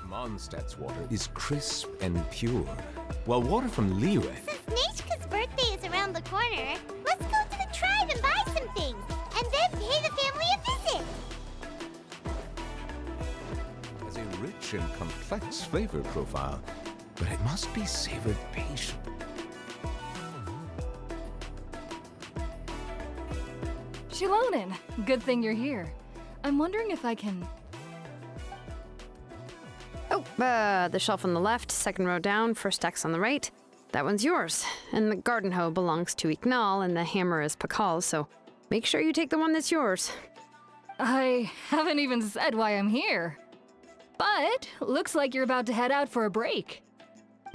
Mondstadt's water is crisp and pure, while water from Liyue... Since Nechka's birthday is around the corner, let's go to the tribe and buy some things, and then pay the family a visit! has a rich and complex flavor profile, but it must be savored patiently. Shilonen, good thing you're here. I'm wondering if I can... Oh, the shelf on the left, second row down, first X on the right. That one's yours. And the garden hoe belongs to Ignal, and the hammer is Pakal's, so make sure you take the one that's yours. I haven't even said why I'm here. But looks like you're about to head out for a break.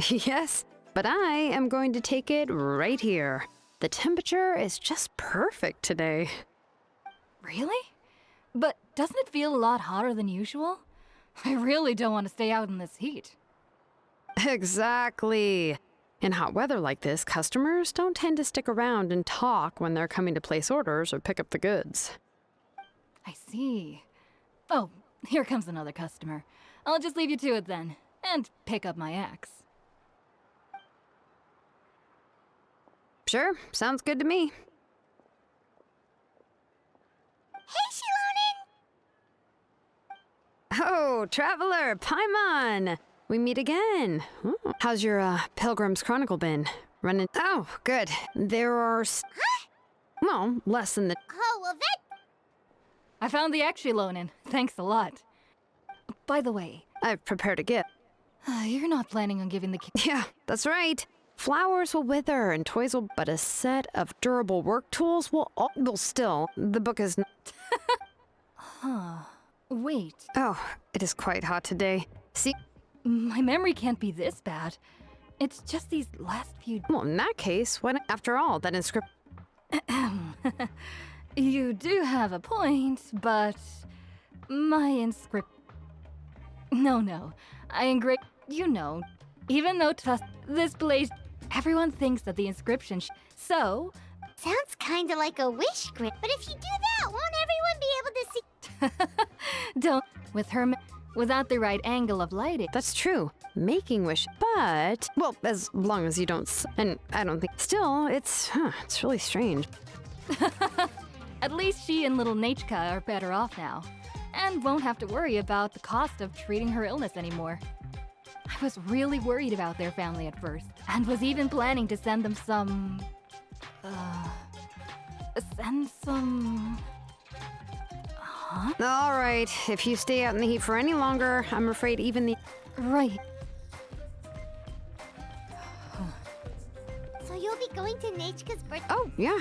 Yes, but I am going to take it right here. The temperature is just perfect today. Really? But doesn't it feel a lot hotter than usual? I really don't want to stay out in this heat. Exactly. In hot weather like this, customers don't tend to stick around and talk when they're coming to place orders or pick up the goods. I see. Oh, here comes another customer. I'll just leave you to it then, and pick up my axe. Sure, sounds good to me. Hey, Shilonen! Oh, traveler, Paimon! We meet again. Ooh. How's your Pilgrim's Chronicle been? Running? Oh, good. There are... Well, less than the... Oh, well that... I found the axe, Shilonen. Thanks a lot. By the way... I've prepared a gift. You're not planning on giving the kid... Yeah, that's right. Flowers will wither and toys will... But a set of durable work tools will still... The book is... Huh. Wait. Oh, it is quite hot today. See... My memory can't be this bad. It's just these last few... Well, in that case, when... After all, that inscription... You do have a point, but... My No, I engrave... You know, even though this place... Everyone thinks that the inscription so... Sounds kinda like a wish script, but if you do that, won't everyone be able to see... Don't... With her... Without the right angle of lighting. That's true. Making wish, but... Well, as long as you don't... And I don't think... Still, it's really strange. At least she and little Nechka are better off now. And won't have to worry about the cost of treating her illness anymore. I was really worried about their family at first. And was even planning to send them some... Send some... Huh? All right, if you stay out in the heat for any longer, I'm afraid even the... Right. So you'll be going to Nechka's birthday? Oh, yeah.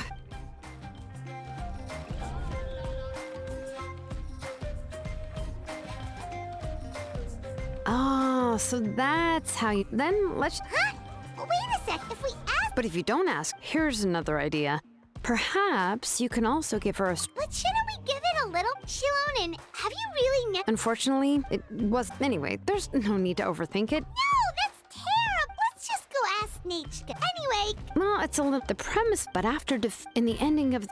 Oh, so that's how you... Then let's... Huh? Wait a sec, if we ask... But if you don't ask, here's another idea. Perhaps you can also give her a... But shouldn't we give it a little? Shilonen, have you really Unfortunately, it was... Anyway, there's no need to overthink it. No, that's terrible! Let's just go ask Nechka. Anyway... Well, it's a little... The premise, but after in the ending of...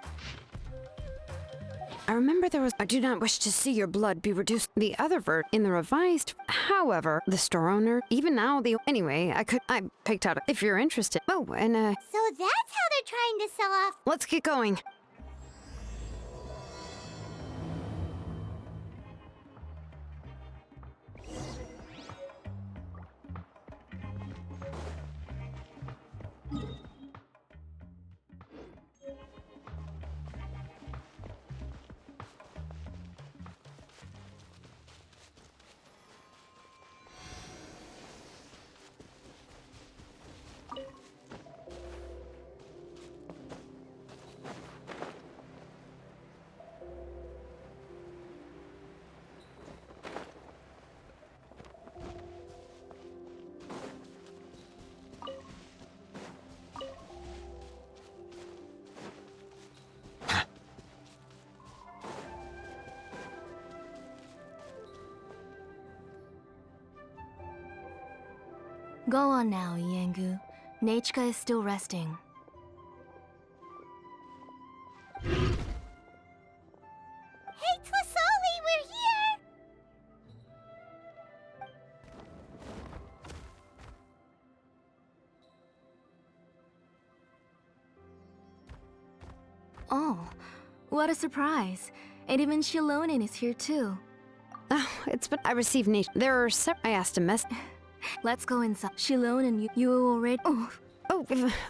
I remember there was... I do not wish to see your blood be reduced. The other in the revised... However, the store owner... Even now, the... Anyway, I picked out... If you're interested... Oh, and So that's how they're trying to sell off... Let's get going. Go on now, Yengu. Nechika is still resting. Hey, Tlazolli, we're here! Oh, what a surprise. And even Shilonin is here too. Oh, it's been. I received There are I asked a mess. Let's go inside. Shilonin, you already. Oh,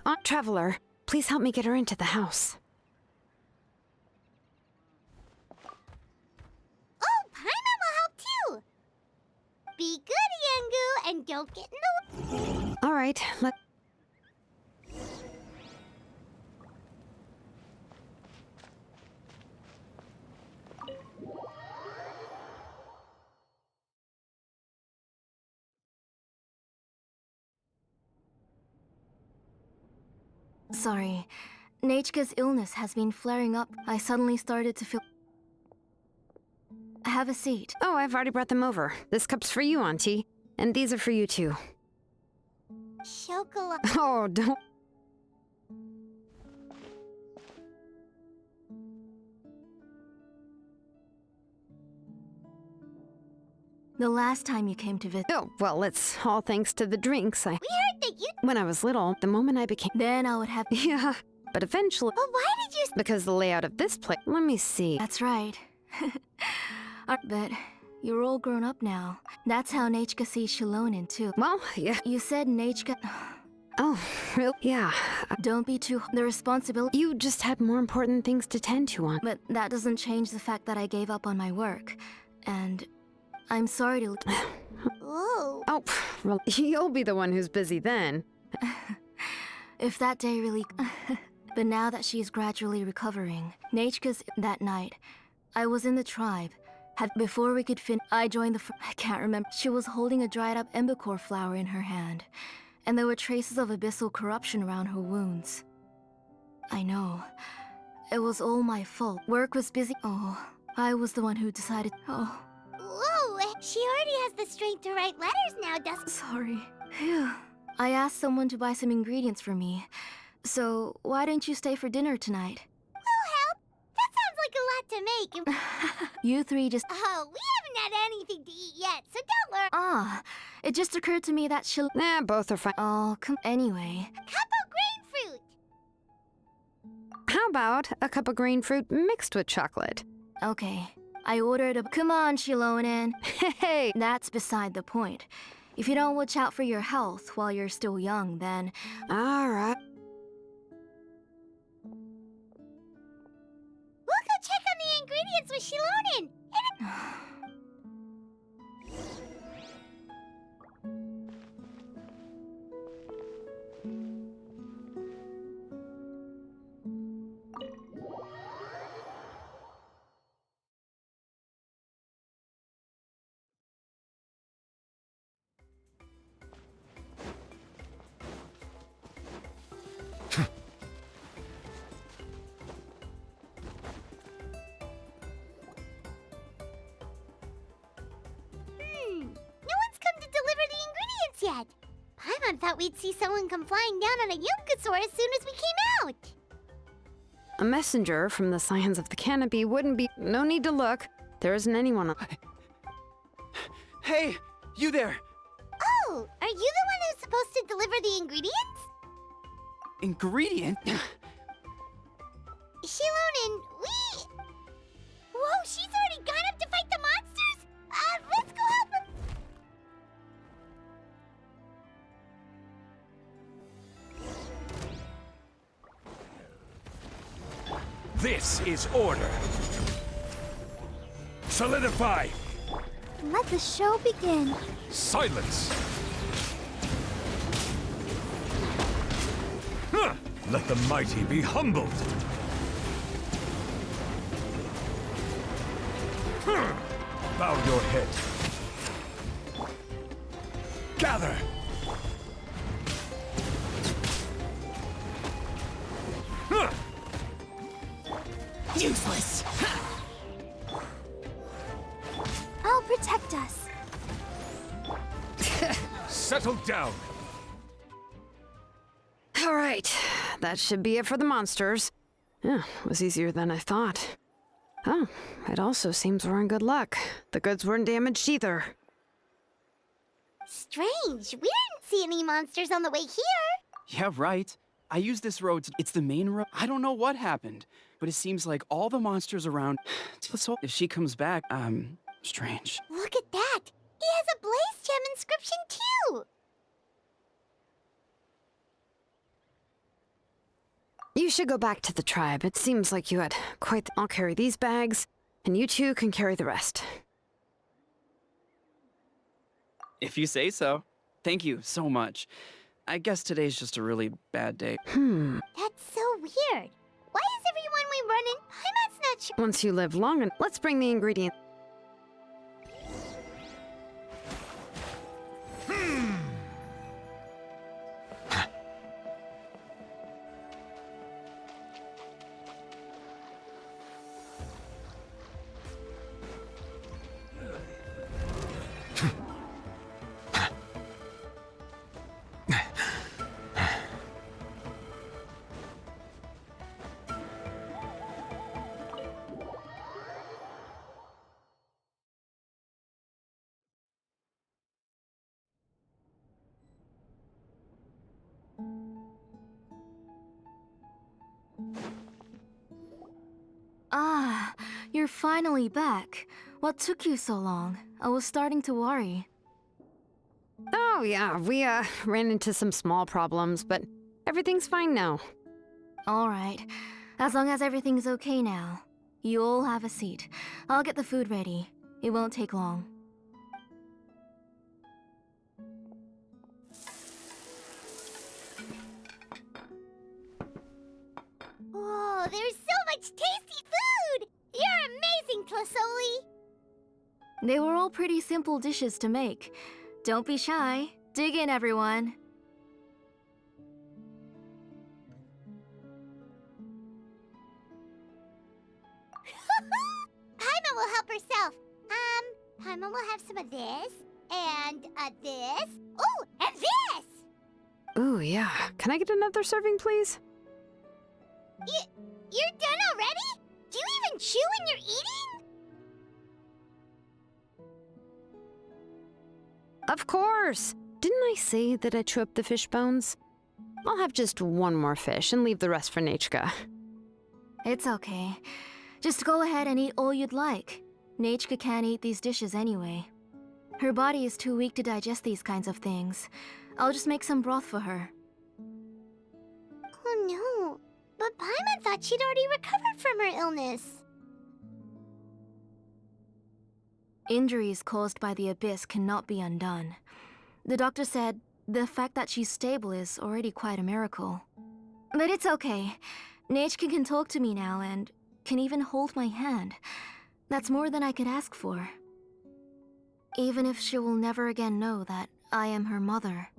Aunt Traveler, please help me get her into the house. Oh, Paimon will help too! Be good, Yengu, and don't get in the way. All right, let. sorry. Nechika's illness has been flaring up. I suddenly started to feel. Have a seat. Oh, I've already brought them over. This cup's for you, Auntie. And these are for you, too. Chocolate. Oh, don't. The last time you came to visit. Oh, well, it's all thanks to the drinks. We heard that you. When I was little, the moment I became. Then I would have. Yeah, but eventually. But why did you. Because the layout of this place. Let me see. That's right. But you're all grown up now. That's how Nechika sees Shilonin too. Well, yeah. You said Nechika. Oh, really? Yeah. Don't be too. The responsibility. You just had more important things to tend to, Aunt. But that doesn't change the fact that I gave up on my work. And I'm sorry to. Ooh. Oh, well, you'll be the one who's busy then. If that day really. But now that she's gradually recovering, Nechika's. That night, I was in the tribe. Before we could I joined the. I can't remember. She was holding a dried up embercore flower in her hand, and there were traces of abyssal corruption around her wounds. I know. It was all my fault. Work was busy. Oh, I was the one who decided. Oh. Whoa, she already has the strength to write letters now, doesn't she? Sorry. Phew. I asked someone to buy some ingredients for me. So, why don't you stay for dinner tonight? We'll help. That sounds like a lot to make. And You three just. oh, we haven't had anything to eat yet, so don't worry. Ah, it just occurred to me that she'll. Nah, both are fine. Oh, come. Anyway. Cup of grain fruit. How about a cup of green fruit mixed with chocolate? Okay. I ordered a. Come on, Shilonin. Hey! That's beside the point. If you don't watch out for your health while you're still young, then. Alright. We'll go check on the ingredients with Shilonin. No one's come to deliver the ingredients yet. Paimon thought we'd see someone come flying down on a Yunkasaur as soon as we came out. A messenger from the Scions of the Canopy wouldn't be. No need to look. There isn't anyone. Hey, you there! Oh, are you the one who's supposed to deliver the ingredients? Ingredient? Shilonin, we... Whoa, she's already gone up to fight the monsters? Let's go help her. This is order. Solidify. Let the show begin. Silence. Huh. Let the mighty be humbled. Huh. Bow your head. Gather. Huh. Useless. I'll protect us. Settle down. All right, that should be it for the monsters. Yeah, it was easier than I thought. Oh, it also seems we're in good luck. The goods weren't damaged either. Strange. We didn't see any monsters on the way here. Yeah, right. I use this road. It's the main road. I don't know what happened, but it seems like all the monsters around. So if she comes back, strange. Look at that. He has a blaze gem inscription too. You should go back to the tribe. It seems like you had quite. I'll carry these bags, and you two can carry the rest. If you say so. Thank you so much. I guess today's just a really bad day. That's so weird. Why is everyone we run in Paimon's not sure? Once you live long enough, let's bring the ingredients. Ah, you're finally back. What took you so long? I was starting to worry. Oh, yeah, we ran into some small problems, but everything's fine now. All right. As long as everything's okay now. You all have a seat. I'll get the food ready. It won't take long. Whoa, there's so much tasty food! You're amazing, Tlazolli! They were all pretty simple dishes to make. Don't be shy. Dig in, everyone. Paimon will help herself. Paimon will have some of this, and this. Oh, and this! Ooh, yeah. Can I get another serving, please? You're done already? Do you even chew when you're eating? Of course! Didn't I say that I chew up the fish bones? I'll have just one more fish and leave the rest for Nachka. It's okay. Just go ahead and eat all you'd like. Nachka can't eat these dishes anyway. Her body is too weak to digest these kinds of things. I'll just make some broth for her. Oh no, but Paimon thought she'd already recovered from her illness. Injuries caused by the abyss cannot be undone. The doctor said the fact that she's stable is already quite a miracle. But it's okay. Nachka can talk to me now and can even hold my hand. That's more than I could ask for. Even if she will never again know that I am her mother.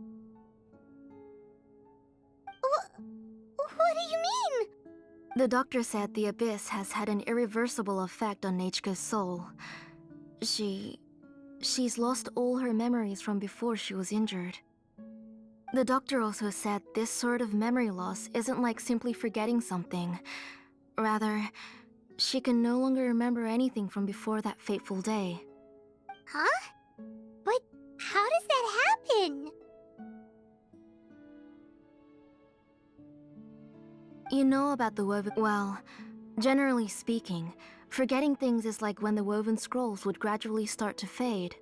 What do you mean? The doctor said the abyss has had an irreversible effect on Nachka's soul. She's lost all her memories from before she was injured. The doctor also said this sort of memory loss isn't like simply forgetting something. Rather, she can no longer remember anything from before that fateful day. Huh? But how does that happen? You know about the woven... Well, generally speaking, forgetting things is like when the woven scrolls would gradually start to fade.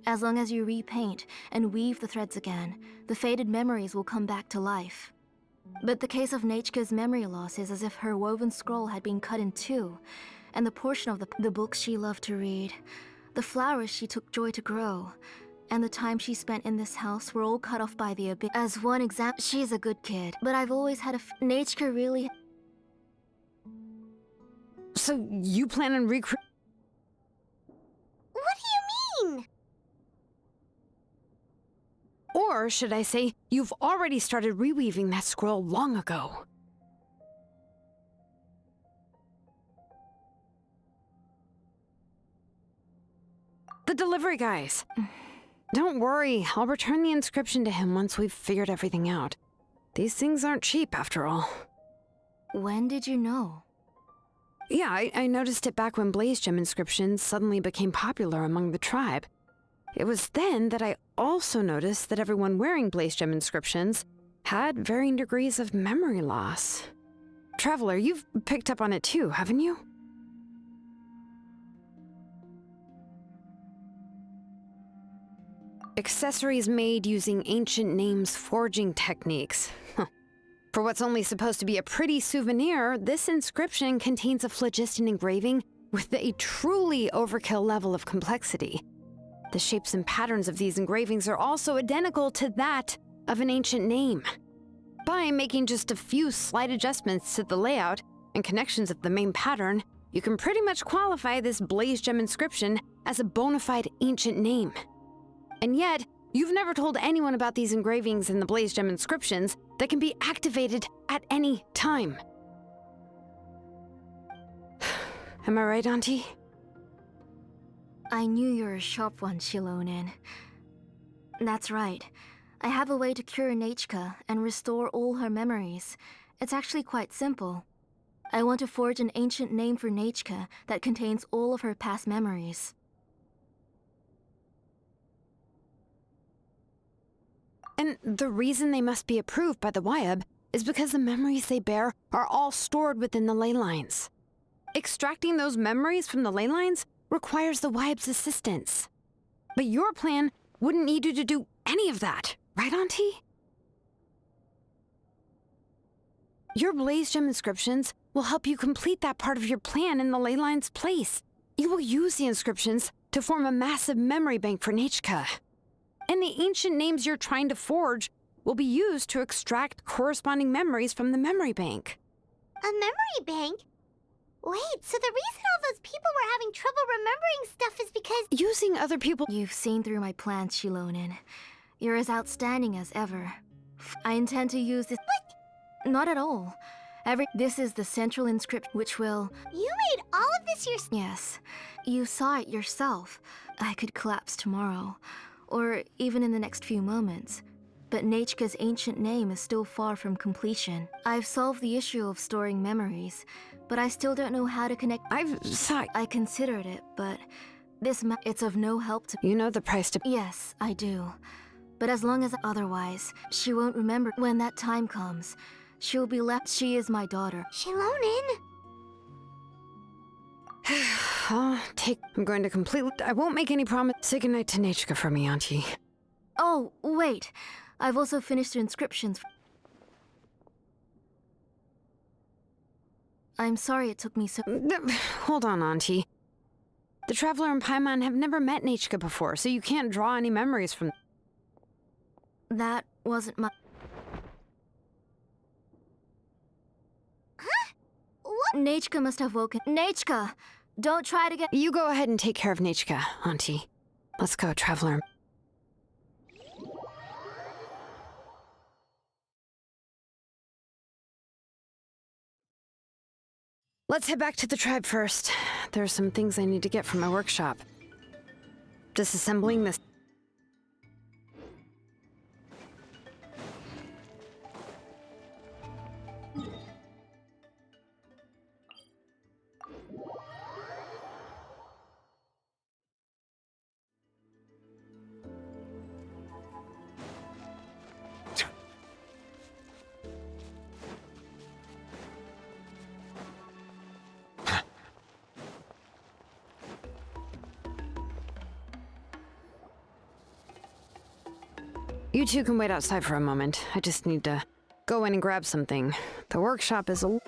As long as you repaint and weave the threads again, the faded memories will come back to life. But the case of Nachka's memory loss is as if her woven scroll had been cut in two, and the portion of the books she loved to read, the flowers she took joy to grow, and the time she spent in this house were all cut off by the abyss. As one example, she's a good kid, but I've always had Nachka really... So you plan on What do you mean? Or should I say, you've already started reweaving that scroll long ago. The delivery guys. Don't worry, I'll return the inscription to him once we've figured everything out. These things aren't cheap, after all. When did you know? Yeah, I noticed it back when blaze gem inscriptions suddenly became popular among the tribe. It was then that I also noticed that everyone wearing blaze gem inscriptions had varying degrees of memory loss. Traveler, you've picked up on it too, haven't you? Accessories made using ancient names forging techniques. For what's only supposed to be a pretty souvenir, this inscription contains a phlogiston engraving with a truly overkill level of complexity. The shapes and patterns of these engravings are also identical to that of an ancient name. By making just a few slight adjustments to the layout and connections of the main pattern, you can pretty much qualify this blaze gem inscription as a bona fide ancient name. And yet, you've never told anyone about these engravings in the blaze gem inscriptions that can be activated at any time. Am I right, Auntie? I knew you were a sharp one, Shilonen. That's right. I have a way to cure Nechka and restore all her memories. It's actually quite simple. I want to forge an ancient name for Nechka that contains all of her past memories. And the reason they must be approved by the Wyab is because the memories they bear are all stored within the ley lines. Extracting those memories from the ley lines requires the Wyab's assistance. But your plan wouldn't need you to do any of that, right, Auntie? Your blaze gem inscriptions will help you complete that part of your plan in the ley line's place. You will use the inscriptions to form a massive memory bank for Nechka. And the ancient names you're trying to forge will be used to extract corresponding memories from the memory bank. A memory bank? Wait, so the reason all those people were having trouble remembering stuff is because— Using other people— You've seen through my plans, Shilonen. You're as outstanding as ever. I intend to use this— What? Not at all. This is the central inscription, which will— You made all of this yourself? Yes. You saw it yourself. I could collapse tomorrow, or even in the next few moments. But Nechka's ancient name is still far from completion. I've solved the issue of storing memories, but I still don't know how to connect— I considered it, but it's of no help to— You know the price to— Yes, I do. But as long as otherwise, she won't remember. When that time comes, she'll be left— She is my daughter. Shilonen? I'm going to completely— I won't make any promise. Say goodnight to Nechka for me, Auntie. Oh, wait. I've also finished the inscriptions. I'm sorry it took me so— Hold on, Auntie. The Traveler and Paimon have never met Nechka before, so you can't draw any memories from— That wasn't my— Huh? What? Nechka must have woken— Nechka! Don't try to get— You go ahead and take care of Nechka, Auntie. Let's go, Traveler. Let's head back to the tribe first. There are some things I need to get from my workshop. Disassembling this— You two can wait outside for a moment. I just need to go in and grab something. The workshop is a—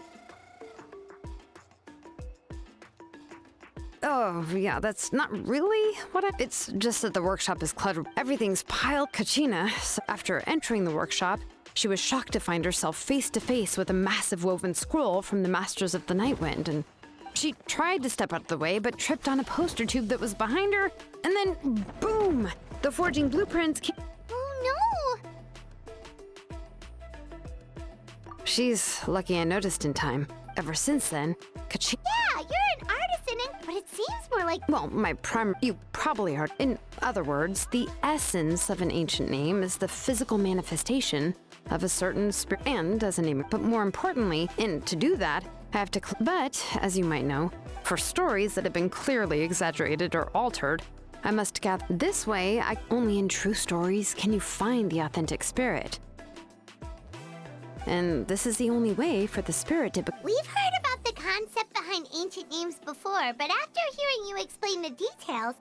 Oh, yeah, that's not really what It's just that the workshop is cluttered. Everything's piled. Kachina, after entering the workshop, she was shocked to find herself face to face with a massive woven scroll from the Masters of the Nightwind, and she tried to step out of the way, but tripped on a poster tube that was behind her, and then, boom! The forging blueprints came— Oh no! She's lucky I noticed in time. Ever since then, Kachina— Yeah, you're an artisan, but it seems more like— Well, you probably are. In other words, the essence of an ancient name is the physical manifestation of a certain spirit and as a name. But more importantly, and to do that, I have to. But as you might know, for stories that have been clearly exaggerated or altered, I must gather. This way, only in true stories can you find the authentic spirit. And this is the only way for the spirit to. We've heard about the concept behind ancient names before, but after hearing you explain the details,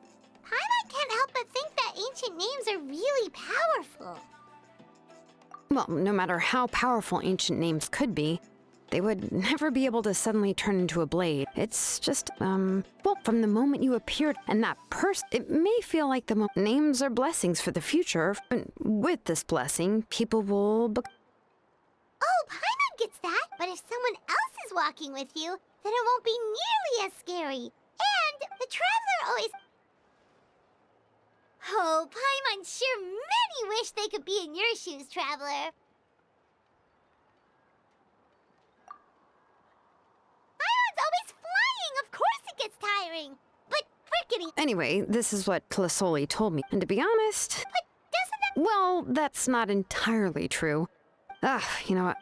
Paimon can't help but think that ancient names are really powerful. Well, no matter how powerful ancient names could be, they would never be able to suddenly turn into a blade. It's just, well, from the moment you appeared and that person, it may feel like the names are blessings for the future. And with this blessing, people will. Oh, Paimon gets that, but if someone else is walking with you, then it won't be nearly as scary. And the traveler always... Oh, Paimon sure many wish they could be in your shoes, traveler. Paimon's always flying, of course it gets tiring. But frickety... Anyway, this is what Tlazolli told me. And to be honest... But doesn't that... Well, that's not entirely true. You know what?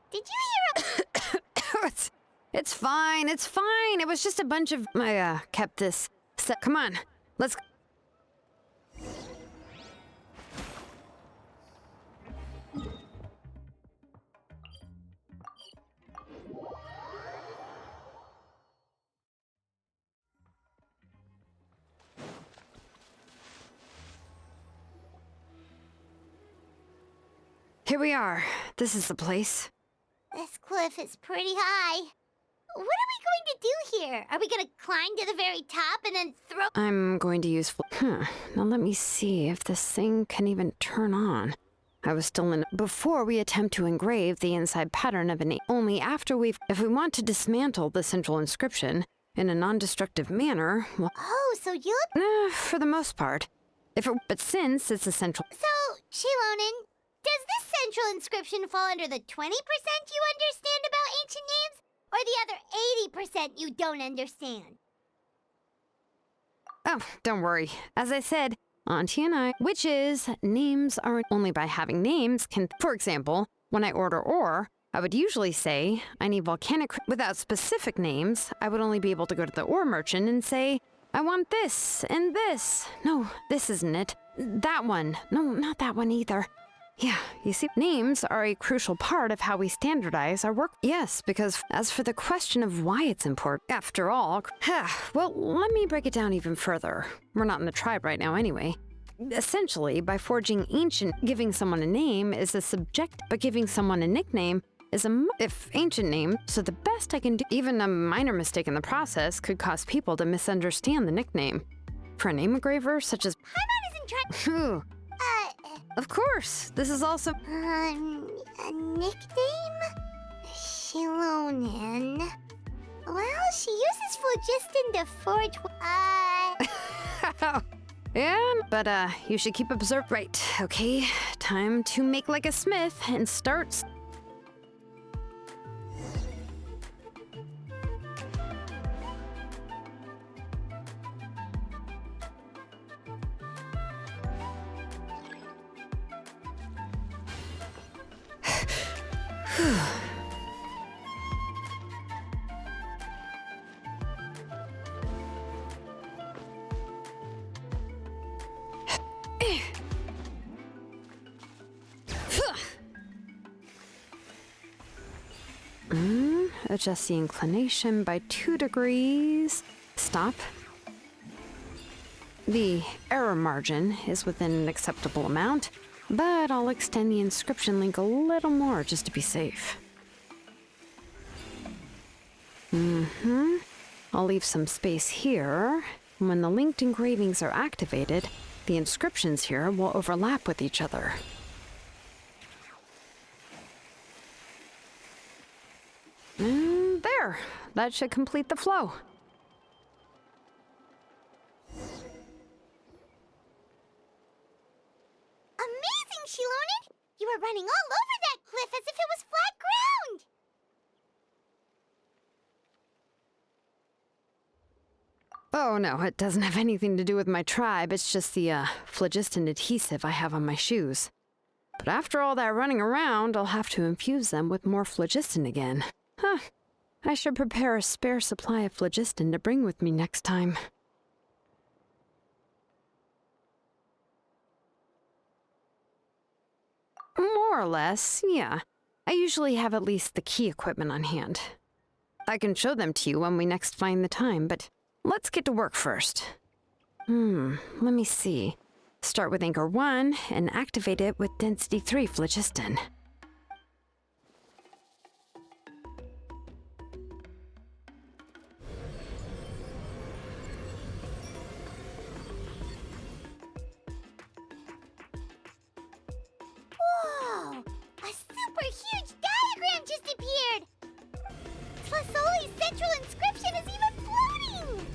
Did you hear a... It's fine, it's fine. It was just a bunch of... I, kept this... Come on, let's... Here we are. This is the place. This cliff is pretty high. What are we going to do here? Are we going to climb to the very top and then throw... I'm going to use... Now let me see if this thing can even turn on. I was still in... Before we attempt to engrave the inside pattern of an... Only after we've... If we want to dismantle the central inscription in a non-destructive manner, well... Oh, so you'll... For the most part. But since it's a central... So, Shilonen, does this central inscription fall under the 20% you understand about ancient names? Or the other 80% you don't understand? Oh, don't worry. As I said, Auntie and I, which is, names are only by having names can... For example, when I order ore, I would usually say, I need volcanic... Without specific names, I would only be able to go to the ore merchant and say, I want this and this. No, this isn't it. That one. No, not that one either. Yeah, you see, names are a crucial part of how we standardize our work. Yes, because as for the question of why it's important, after all, well, let me break it down even further. We're not in the tribe right now anyway. Essentially, by forging ancient, giving someone a name is a subject, but giving someone a nickname is if ancient name, so the best I can do, even a minor mistake in the process could cause people to misunderstand the nickname. For a name engraver, such as... Paimon isn't trying... Of course, this is also... a nickname? Shilonen. Well, she uses phlogiston to forge... Yeah, but you should keep observed. Right, okay. Time to make like a smith and start... Adjust the inclination by 2 degrees. Stop. The error margin is within an acceptable amount, but I'll extend the inscription link a little more just to be safe. I'll leave some space here. When the linked engravings are activated, the inscriptions here will overlap with each other. And there, that should complete the flow. A Oh no, it doesn't have anything to do with my tribe. It's just the phlogiston adhesive I have on my shoes. But after all that running around, I'll have to infuse them with more phlogiston again. Huh. I should prepare a spare supply of phlogiston to bring with me next time. More or less, yeah. I usually have at least the key equipment on hand. I can show them to you when we next find the time, but let's get to work first. Let me see. Start with Anchor 1 and activate it with Density 3 phlogiston. Whoa! A super huge diagram just appeared! Tlazolli's central inscription is even floating!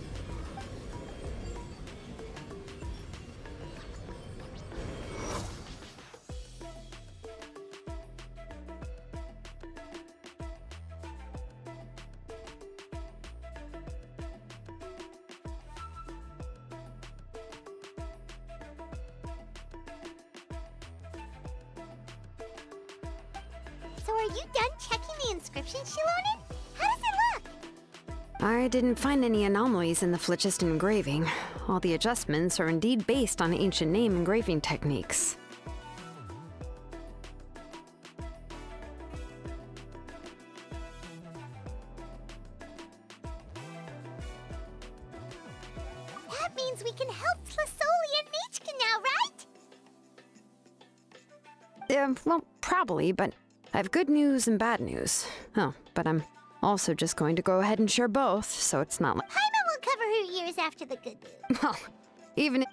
So are you done checking the inscription she loaded? How does it look? I didn't find any anomalies in the phlogiston engraving. All the adjustments are indeed based on ancient name engraving techniques. That means we can help Tlazolli and Nichka now, right? Well, probably, but I have good news and bad news. Oh, but I'm also just going to go ahead and share both, so it's not like... Paimon will cover her ears after the good news. Well,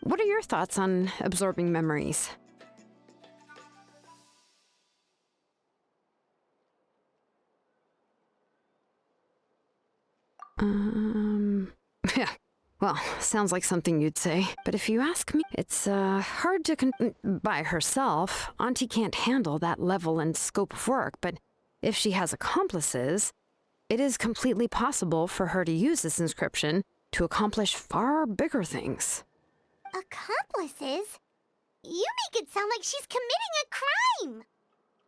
what are your thoughts on absorbing memories? Yeah. Well, sounds like something you'd say. But if you ask me, it's hard to by herself. Auntie can't handle that level and scope of work, but if she has accomplices, it is completely possible for her to use this inscription to accomplish far bigger things. Accomplices? You make it sound like she's committing a crime!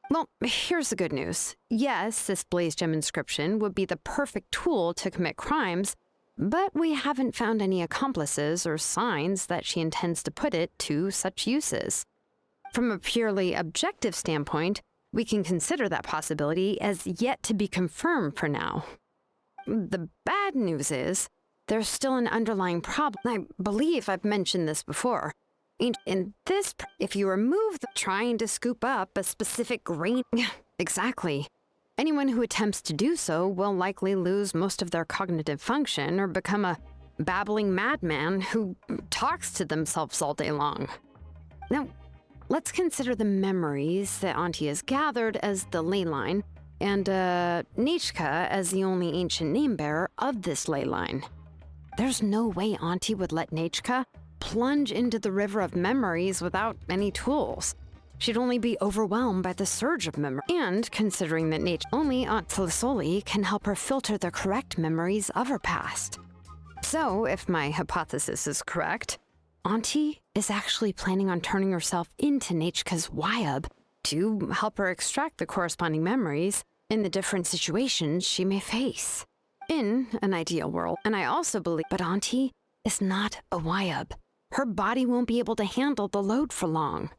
Well, here's the good news. Yes, this blaze gem inscription would be the perfect tool to commit crimes, but we haven't found any accomplices or signs that she intends to put it to such uses. From a purely objective standpoint, we can consider that possibility as yet to be confirmed for now. The bad news is, there's still an underlying problem. I believe I've mentioned this before. In this, if you remove trying to scoop up a specific grain... Exactly. Anyone who attempts to do so will likely lose most of their cognitive function or become a babbling madman who talks to themselves all day long. Now, let's consider the memories that Auntie has gathered as the ley line, and Nichka as the only ancient name bearer of this ley line. There's no way Auntie would let Nichka plunge into the river of memories without any tools. She'd only be overwhelmed by the surge of memory. And considering that only Aunt Tlazolli can help her filter the correct memories of her past. So, if my hypothesis is correct, Auntie is actually planning on turning herself into Nichka's Wyub to help her extract the corresponding memories in the different situations she may face. In an ideal world, and I also believe, but Auntie is not a Wyub. Her body won't be able to handle the load for long.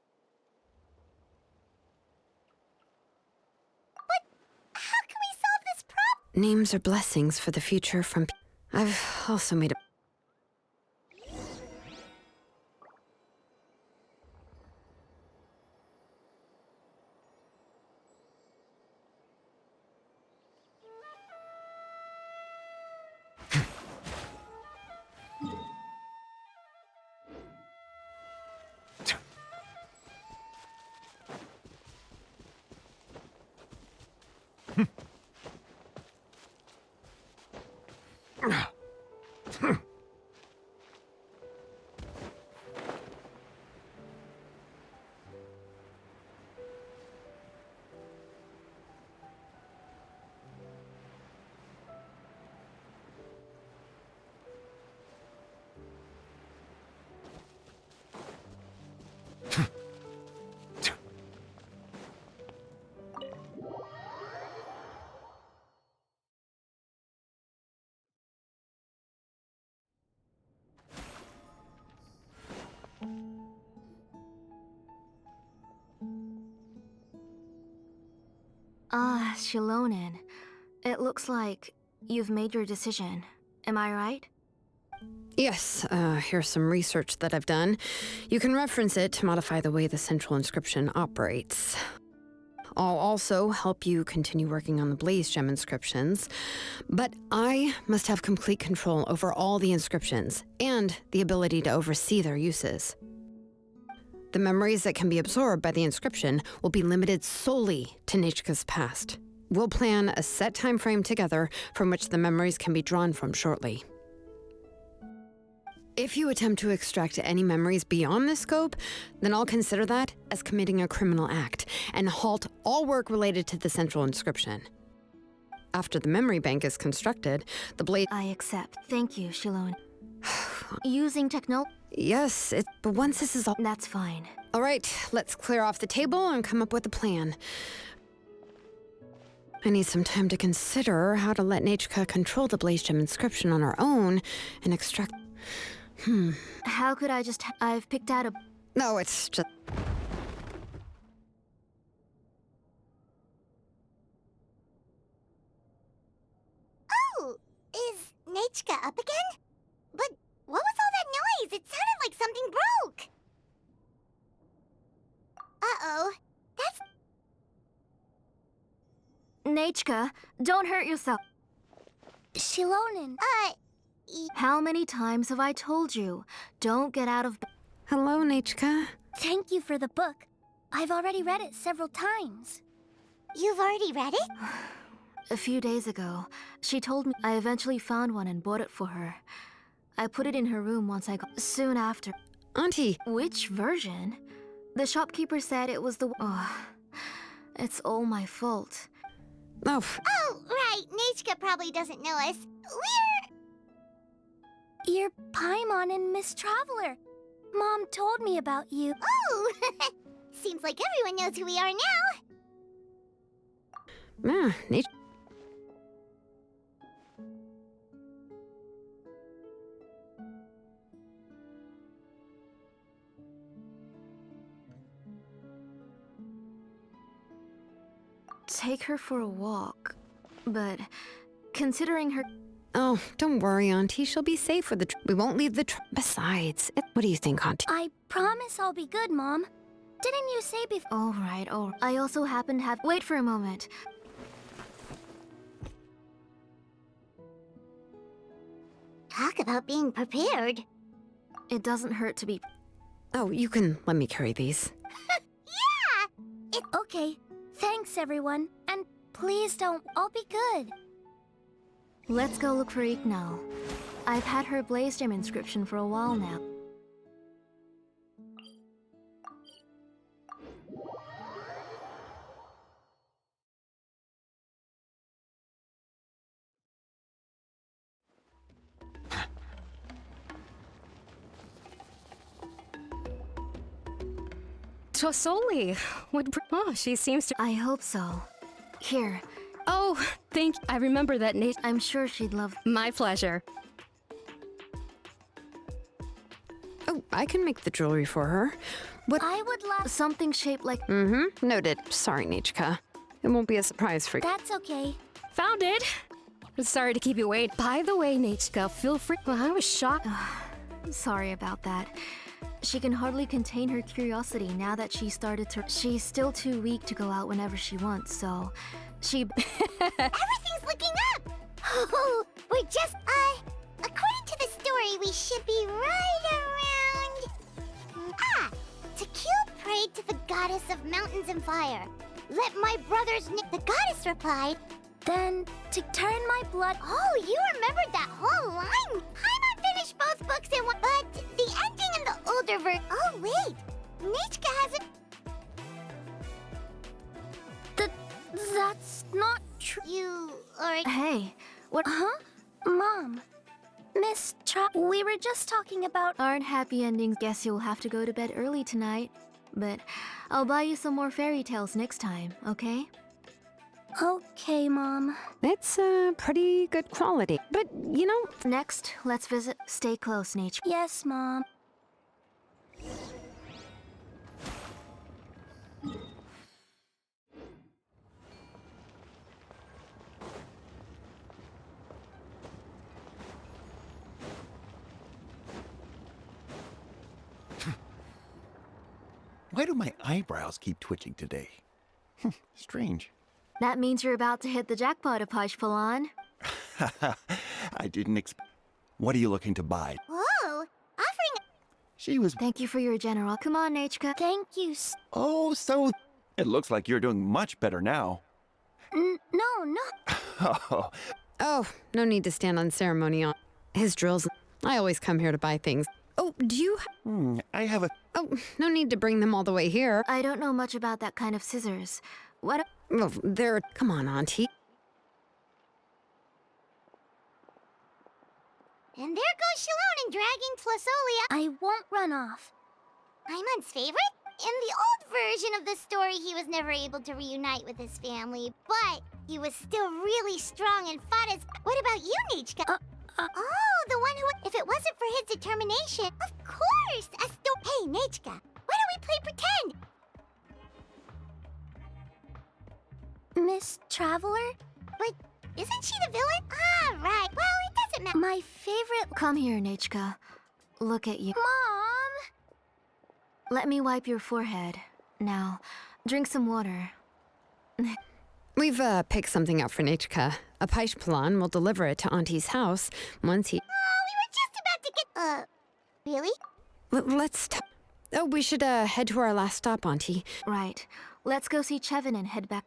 How can we solve this problem? Names are blessings for the future from... I've also made a... Ah, Shilonen. It looks like you've made your decision. Am I right? Yes, here's some research that I've done. You can reference it to modify the way the central inscription operates. I'll also help you continue working on the Blaze Gem inscriptions, but I must have complete control over all the inscriptions and the ability to oversee their uses. The memories that can be absorbed by the inscription will be limited solely to Nichka's past. We'll plan a set time frame together from which the memories can be drawn from shortly. If you attempt to extract any memories beyond this scope, then I'll consider that as committing a criminal act and halt all work related to the central inscription. After the memory bank is constructed, the blade— I accept. Thank you, Shilonen. Using techno— Yes, but once this is all— That's fine. All right, let's clear off the table and come up with a plan. I need some time to consider how to let Nachka control the Blaze Gem inscription on her own and extract— How could I just— I've picked out a— No, it's just— Oh, is Nachka up again? But what was all that noise? It sounded like something broke. Uh-oh. That's... Nachka, don't hurt yourself. Shilonen. How many times have I told you? Don't get out of bed. Hello, Nachka. Thank you for the book. I've already read it several times. You've already read it? A few days ago, she told me I eventually found one and bought it for her. I put it in her room once I got— soon after. Auntie! Which version? The shopkeeper said it was the— it's all my fault. Oh, Oh, right. Nachka probably doesn't know us. You're Paimon and Miss Traveler. Mom told me about you. Oh! Seems like everyone knows who we are now. Nach— Take her for a walk. But considering her— Oh, don't worry, Auntie. She'll be safe with the— We won't leave the— Besides, what do you think, Auntie? I promise I'll be good, Mom. Didn't you say before? All right. I also happen to have— Wait for a moment. Talk about being prepared. It doesn't hurt to be— Oh, you can let me carry these. Yeah! Okay. Thanks, everyone. And please don't. I'll be good. Let's go look for Ignal. I've had her Blaze Gem inscription for a while now. Tlazolli! Oh, she seems to— I hope so. Here, Oh, I remember that Nate— I'm sure she'd love— My pleasure. Oh, I can make the jewelry for her. I would love... something shaped like— Noted. Sorry, Nachka. It won't be a surprise for you. That's okay. Found it! Sorry to keep you waiting. By the way, Nachka, feel free— Well, I was shocked. Sorry about that. She can hardly contain her curiosity now that she started to— She's still too weak to go out whenever she wants, so... She— Everything's looking up! Oh, we're just, according to the story, we should be right around... Takil prayed to the goddess of mountains and fire. Let my brothers The goddess replied, then to turn my blood... Oh, you remembered that whole line? Paimon finished both books in one... But the ending in the older version... Oh, wait. Nachka has a... That's not true. You are... Hey, what— Huh? Mom. Miss we were just talking about... Aren't happy endings. Guess you'll have to go to bed early tonight. But I'll buy you some more fairy tales next time, okay? Okay, Mom. It's pretty good quality. But, you know... Next, let's visit— Stay close, Nature. Yes, Mom. Why do my eyebrows keep twitching today? Strange. That means you're about to hit the jackpot, Apashpalan. I didn't expect. What are you looking to buy? Whoa! Offering. She was. Thank you for your general. Come on, Nachka. Thank you. Oh, so. It looks like you're doing much better now. No. Oh, no need to stand on ceremony on his drills. I always come here to buy things. Oh, do you? I have a. Oh, no need to bring them all the way here. I don't know much about that kind of scissors. What? Well, they're. Come on, Auntie. And there goes Shalon dragging Tlazolli. I won't run off. Paimon's favorite? In the old version of the story, he was never able to reunite with his family, but he was still really strong and fought his... What about you, Nichka? Oh, the one who... If it wasn't for his determination... Of course! Hey, Nichka, why don't we play pretend? Miss Traveler? But isn't she the villain? Ah, right. Well, it doesn't matter. My favorite... Come here, Nachka. Look at you. Mom! Let me wipe your forehead. Now, drink some water. We've picked something out for Nachka. Apashpalan will deliver it to Auntie's house once he... Oh, we were just about to get... Really? Let's... Oh, we should head to our last stop, Auntie. Right. Let's go see Chevin and head back.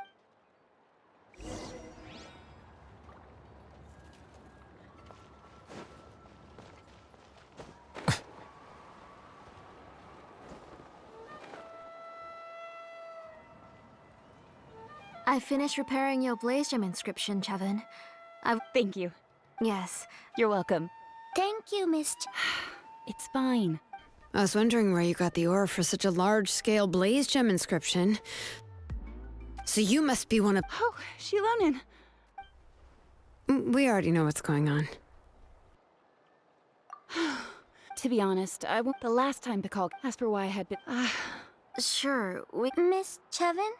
I finished repairing your blaze gem inscription, Chevin. Thank you. Yes. You're welcome. Thank you, Miss... It's fine. I was wondering where you got the ore for such a large-scale blaze gem inscription. So you must be one of... Oh, Shilonin. We already know what's going on. To be honest, the last time the call asked for why I had been... Sure, Miss Chevin,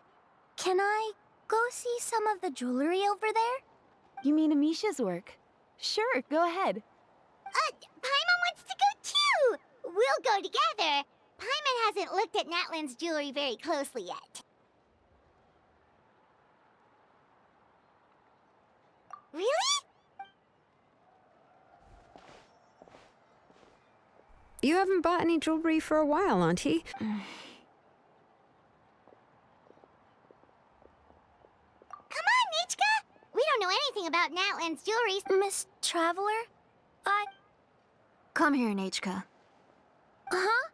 can I go see some of the jewelry over there? You mean Amisha's work? Sure, go ahead. Paimon wants to go too! We'll go together. Paimon hasn't looked at Natlan's jewelry very closely yet. Really? You haven't bought any jewelry for a while, Auntie. Come on, Nichka! We don't know anything about Natlan's jewelry. Miss Traveler? Come here, Nachka. Huh?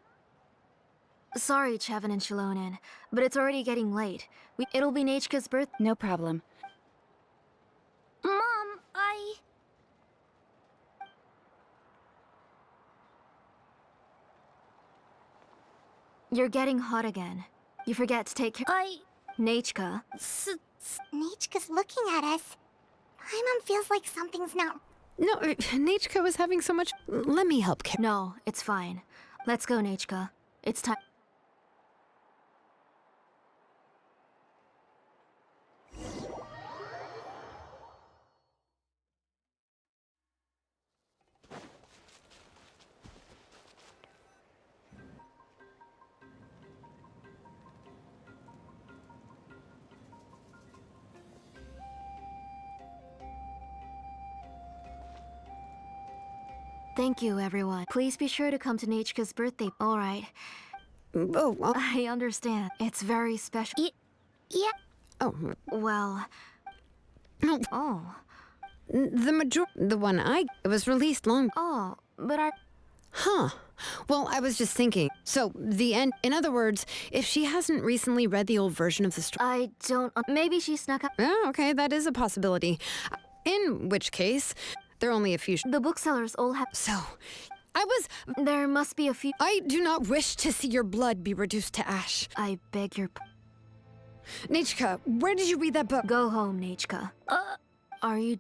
Sorry, Chevin and Shilonin, but it's already getting late. It'll be Nachka's birthday. No problem. Mom, You're getting hot again. You forget to take care... Nachka. Nichka's looking at us. Paimon feels like something's not... No, Nachka was having so much... Let me help. No, it's fine. Let's go, Nachka. It's time... Thank you, everyone. Please be sure to come to Nachka's birthday. All right. Oh, well... I understand. It's very special. Yeah. Oh. Well... No. Oh. The one it was released long... Oh, but I... Huh. Well, I was just thinking. So, the end... In other words, if she hasn't recently read the old version of the story... I don't... Maybe she snuck up... Oh, okay, that is a possibility. In which case, there are only a few... The booksellers all have... So, I was... There must be a few... I do not wish to see your blood be reduced to ash. I beg your... Nachka, where did you read that book? Go home, Nachka. Are you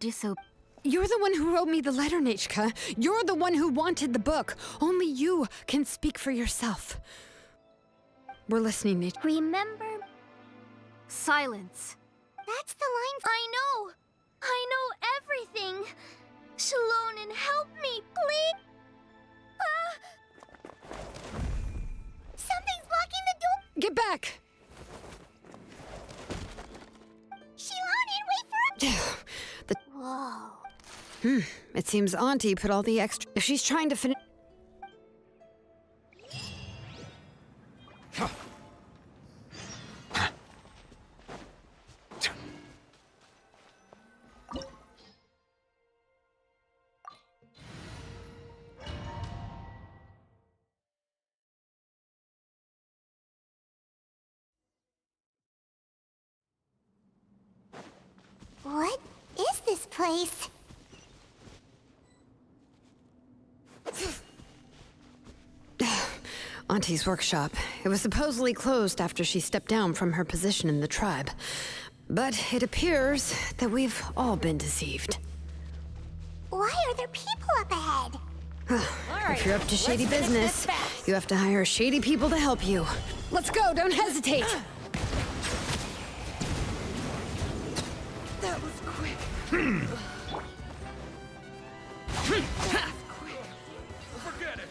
You're the one who wrote me the letter, Nachka. You're the one who wanted the book. Only you can speak for yourself. We're listening, Nachka. Remember... Silence. That's the line... I know everything. Shilonin, help me, please. Something's blocking the door. Get It seems Auntie put all the extra. If she's trying to finish. What is this place? Auntie's workshop. It was supposedly closed after she stepped down from her position in the tribe. But it appears that we've all been deceived. Why are there people up ahead? If you're up to shady business, you have to hire shady people to help you. Let's go, don't hesitate! That was quick. Forget it!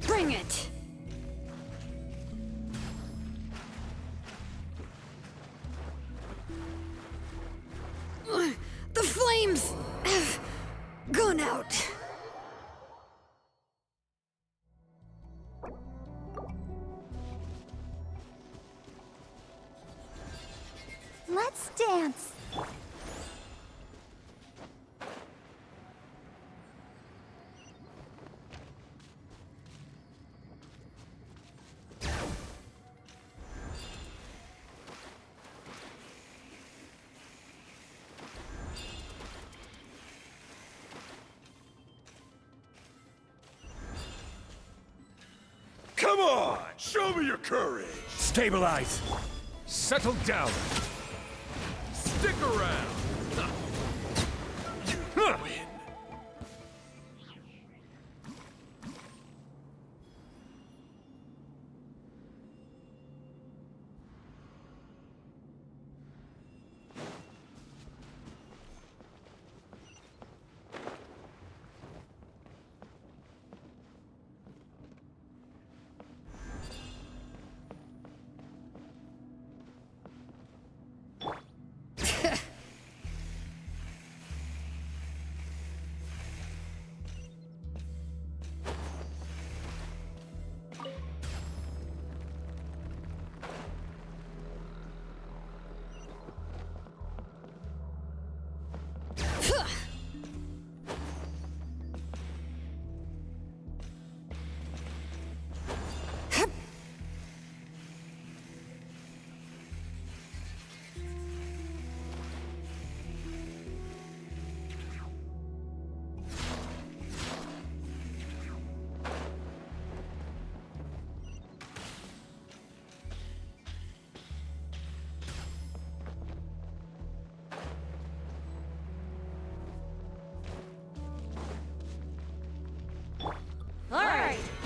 Bring it! The flames have gone out. Let's dance. Come on! Show me your courage! Stabilize! Settle down! Stick around! You win!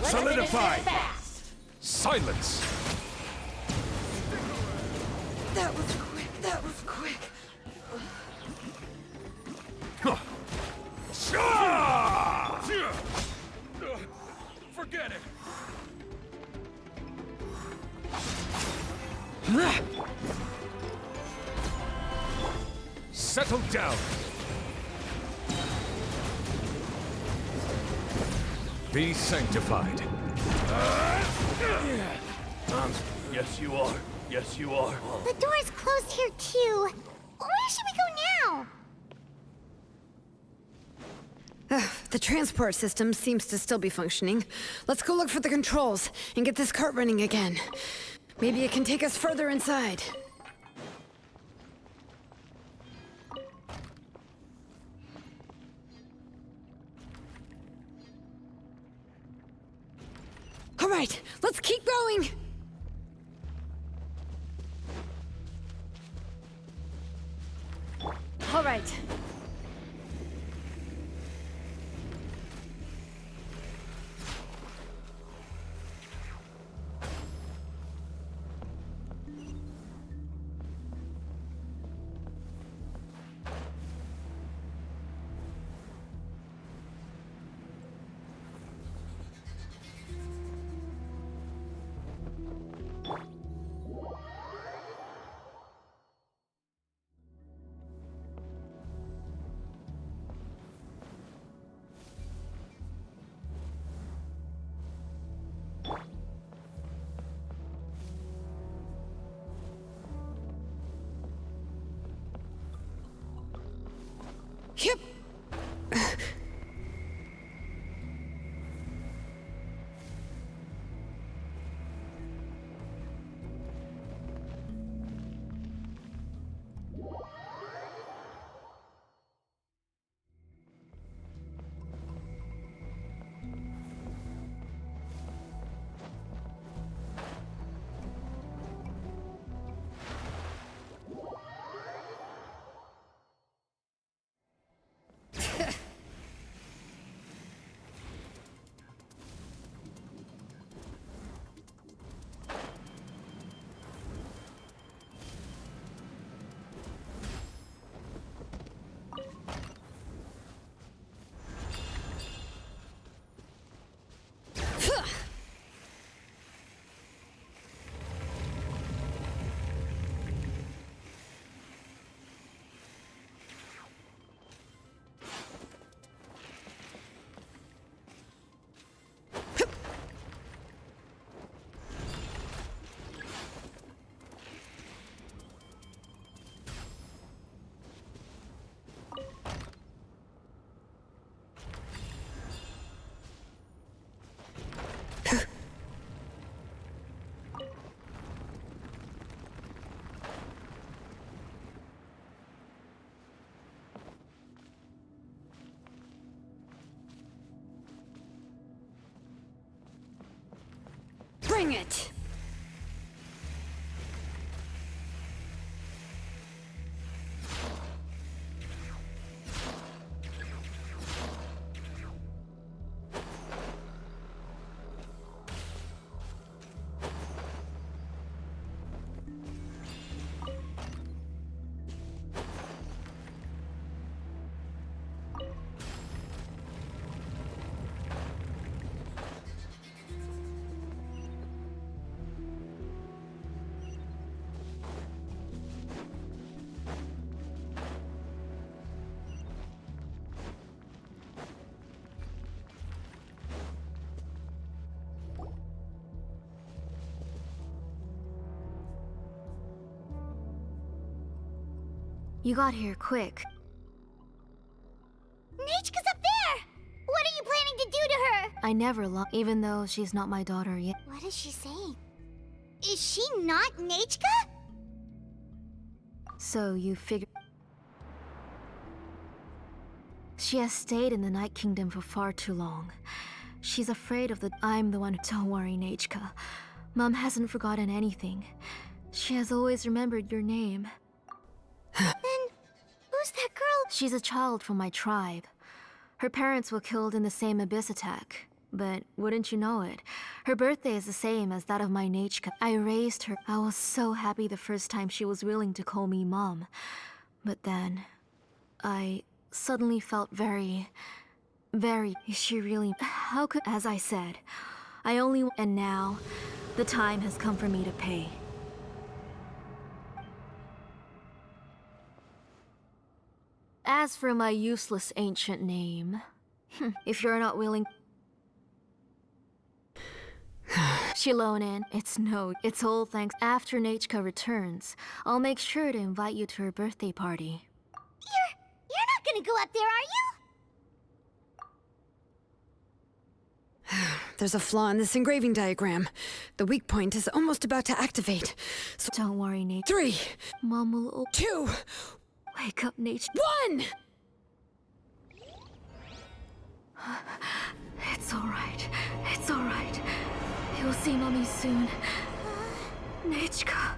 Solidify! Silence! That was quick. That was quick. For Forget it! Settle down! Be sanctified. Yes, you are. Yes, you are. The door's closed here, too. Where should we go now? The transport system seems to still be functioning. Let's go look for the controls and get this cart running again. Maybe it can take us further inside. All right, let's keep going! All right. Yep. Bring it! You got here quick. Nechka's up there! What are you planning to do to her? I never even though she's not my daughter yet. What is she saying? Is she not Nechka? So you figure... She has stayed in the Night Kingdom for far too long. She's afraid of the... I'm the one. Don't worry, Nechka. Mom hasn't forgotten anything. She has always remembered your name. Then, who's that girl? She's a child from my tribe. Her parents were killed in the same abyss attack. But wouldn't you know it, her birthday is the same as that of my Nechka. I raised her. I was so happy the first time she was willing to call me Mom. But then, I suddenly felt very... Is she really... How could... As I said, And now, the time has come for me to pay. As for my useless ancient name, if you're not willing... Shilonen, it's all thanks. After Nachka returns, I'll make sure to invite you to her birthday party. You're not gonna go up there, are you? There's a flaw in this engraving diagram. The weak point is almost about to activate. So Don't worry, Nate. 3, Mom will... 2, Wake up, Nate. 1! It's alright. It's alright. You'll see Mommy soon. Nachka.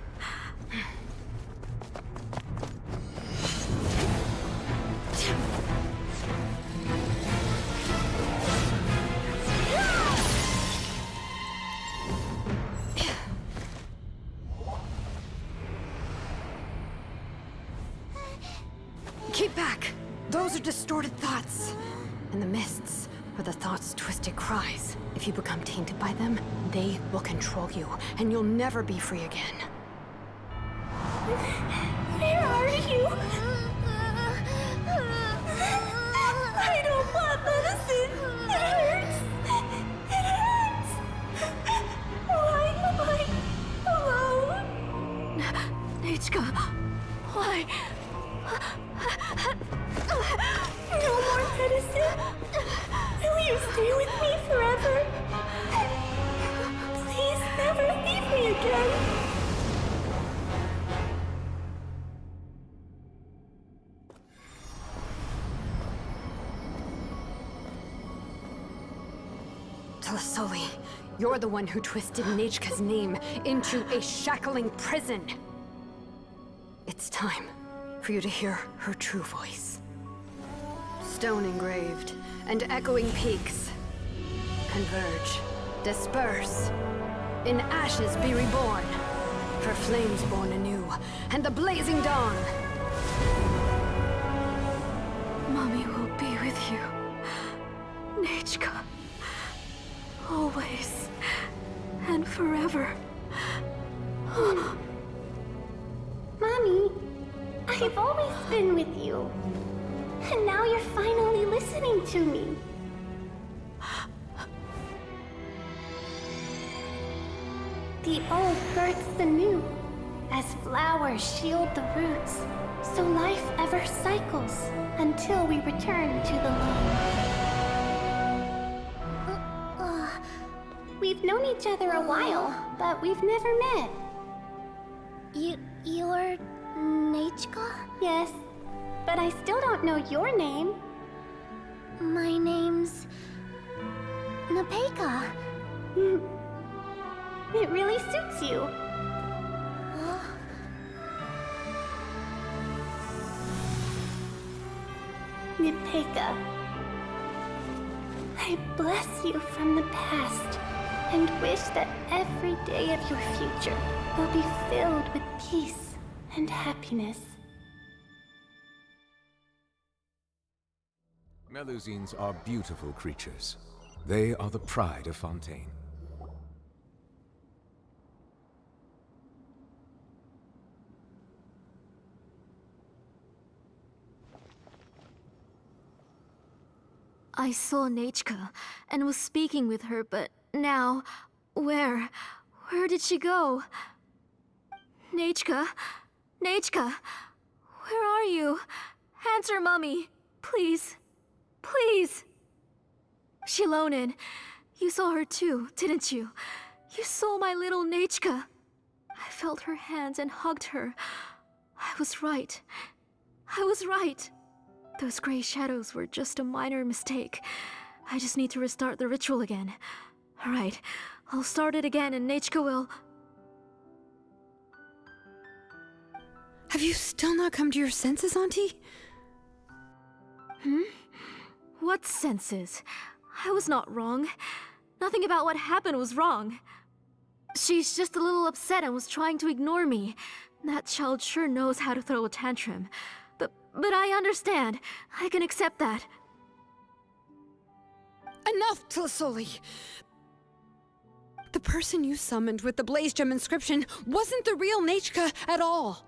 Keep back! Those are distorted thoughts. And the mists are the thoughts' twisted cries. If you become tainted by them, they will control you, and you'll never be free again. Where are you? I don't want medicine. It hurts. It hurts. Why am I alone? Nachka, why? No more medicine. Will you stay with me forever? Please never leave me again. Tlazolli, you're the one who twisted Nachka's name into a shackling prison. It's time for you to hear her true voice. Stone engraved and echoing peaks converge, disperse, in ashes be reborn, for flames born anew, and the blazing dawn. Mommy will be with you. Nachka. Always. And forever. Mommy, I've always been with you. And now you're finally listening to me. The old births the new, as flowers shield the roots, so life ever cycles until we return to the loam. We've known each other a while, but we've never met. You're Nachka? Yes, but I still don't know your name. My name's... Napeka. It really suits you. Napeka. I bless you from the past and wish that every day of your future will be filled with peace and happiness. Melusines are beautiful creatures. They are the pride of Fontaine. I saw Nachka and was speaking with her, but now, where did she go? Nachka? Nachka? Where are you? Answer, Mommy. Please. Please. Shilonen, you saw her too, didn't you? You saw my little Nachka. I felt her hands and hugged her. I was right. I was right. Those gray shadows were just a minor mistake. I just need to restart the ritual again. Alright, I'll start it again and Nachka will... Have you still not come to your senses, Auntie? What senses? I was not wrong. Nothing about what happened was wrong. She's just a little upset and was trying to ignore me. That child sure knows how to throw a tantrum. But I understand. I can accept that. Enough, Tlazolli! person you summoned with the Blaze Gem inscription wasn't the real Nechka at all.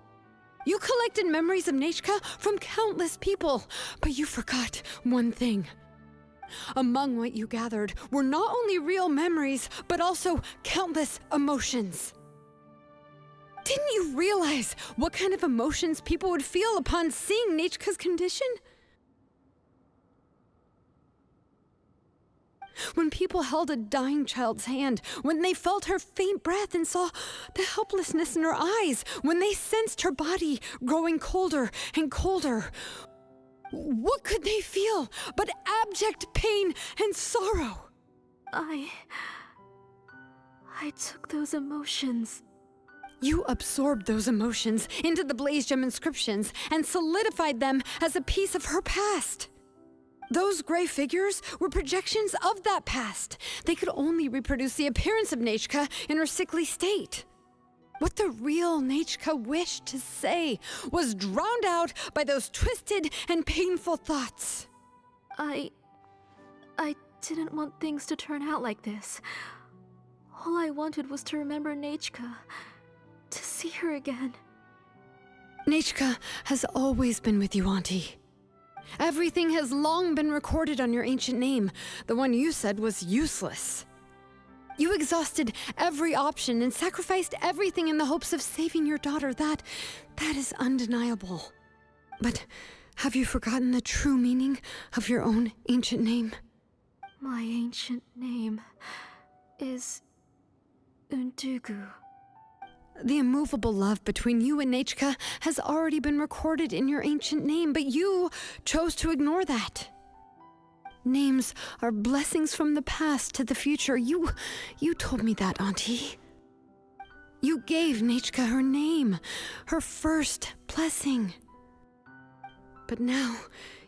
You collected memories of Nechka from countless people, but you forgot one thing. Among what you gathered were not only real memories, but also countless emotions. Didn't you realize what kind of emotions people would feel upon seeing Nechka's condition? When people held a dying child's hand, when they felt her faint breath and saw the helplessness in her eyes, when they sensed her body growing colder and colder, what could they feel but abject pain and sorrow? I took those emotions. You absorbed those emotions into the Blaze Gem inscriptions and solidified them as a piece of her past. Those gray figures were projections of that past. They could only reproduce the appearance of Nechka in her sickly state. What the real Nechka wished to say was drowned out by those twisted and painful thoughts. I didn't want things to turn out like this. All I wanted was to remember Nechka, to see her again. Nechka has always been with you, Auntie. Everything has long been recorded on your ancient name. The one you said was useless. You exhausted every option and sacrificed everything in the hopes of saving your daughter. That is undeniable. But have you forgotten the true meaning of your own ancient name? My ancient name is Undugu. The immovable love between you and Nechka has already been recorded in your ancient name, but you chose to ignore that. Names are blessings from the past to the future. You told me that, Auntie. You gave Nechka her name, her first blessing. But now,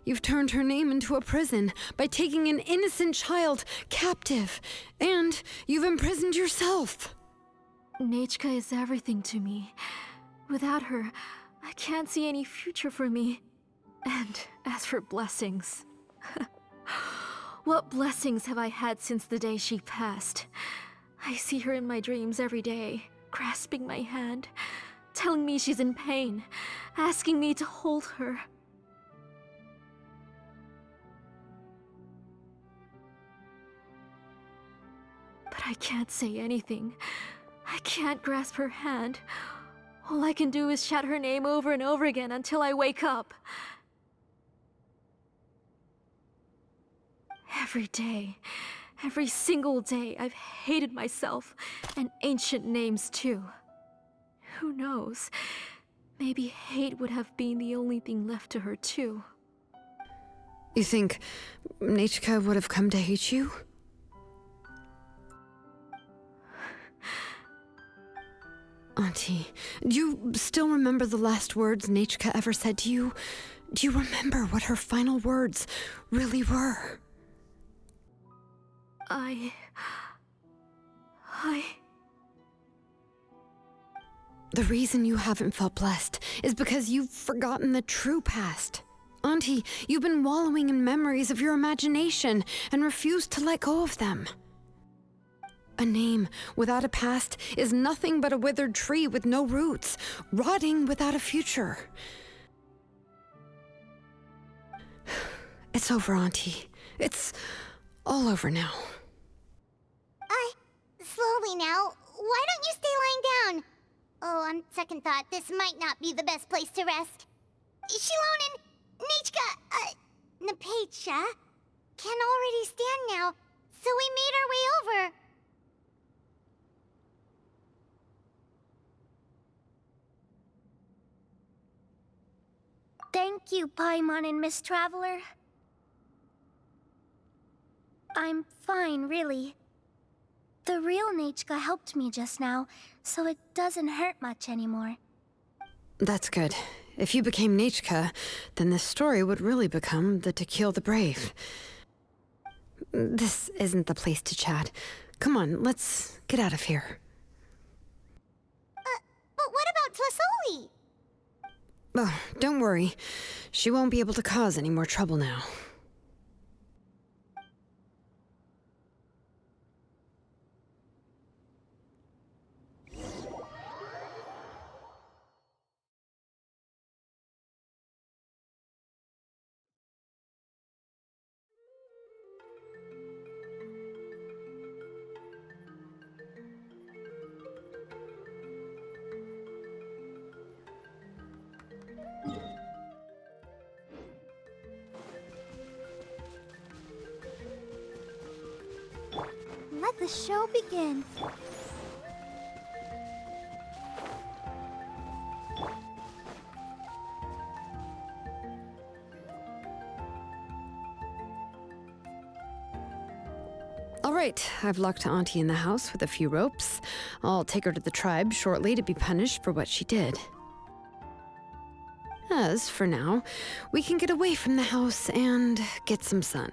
you've turned her name into a prison by taking an innocent child captive, and you've imprisoned yourself. Nechka is everything to me. Without her, I can't see any future for me. And as for blessings... what blessings have I had since the day she passed? I see her in my dreams every day, grasping my hand, telling me she's in pain, asking me to hold her. But I can't say anything. I can't grasp her hand. All I can do is shout her name over and over again until I wake up. Every day, every single day, I've hated myself, and ancient names too. Who knows? Maybe hate would have been the only thing left to her too. You think Nechka would have come to hate you? Auntie, do you still remember the last words Nechka ever said to you? Do you remember what her final words really were? The reason you haven't felt blessed is because you've forgotten the true past. Auntie, you've been wallowing in memories of your imagination and refused to let go of them. A name without a past is nothing but a withered tree with no roots, rotting without a future. It's over, Auntie. It's all over now. Slowly now. Why don't you stay lying down? Oh, on second thought, this might not be the best place to rest. Shilon and Nechka, Napecha, can already stand now, so we made our way over. Thank you, Paimon and Miss Traveler. I'm fine, really. The real Nechka helped me just now, so it doesn't hurt much anymore. That's good. If you became Nechka, then this story would really become the To Kill the Brave. This isn't the place to chat. Come on, let's get out of here. But what about Tlazolli? Oh, don't worry. She won't be able to cause any more trouble now. let the show begin. All right, I've locked Auntie in the house with a few ropes. I'll take her to the tribe shortly to be punished for what she did. As for now, we can get away from the house and get some sun.